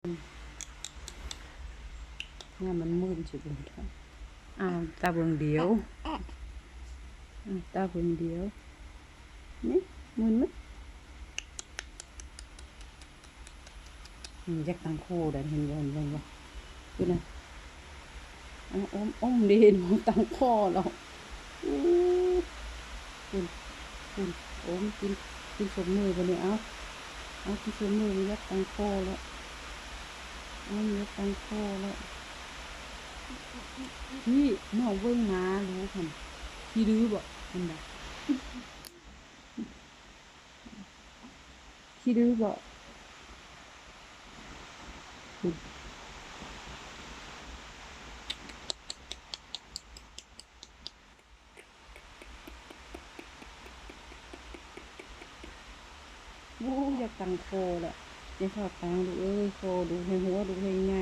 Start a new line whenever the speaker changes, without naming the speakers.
เนี่ยมันมืดจุดเลยครับตาเบิ่งเดียวตาเบิ่งเดียวนี่มืดมั้ยจักตังโคได้เห็นบ่คือนะอมเด่นตังคอแล้วคุณอมกินสมมือบ่เนี่ยเอากินสมมือยักตังคอแล้วยักตังคอแล้วพี่น้องเบิ่งหมารู้คั่นพี่ดื้อบ่มันน่ะพี่ดื้อบ่คุณอยากตังโคแหละอย่าชอบตังดูคอดูให้หัวดูให้ไง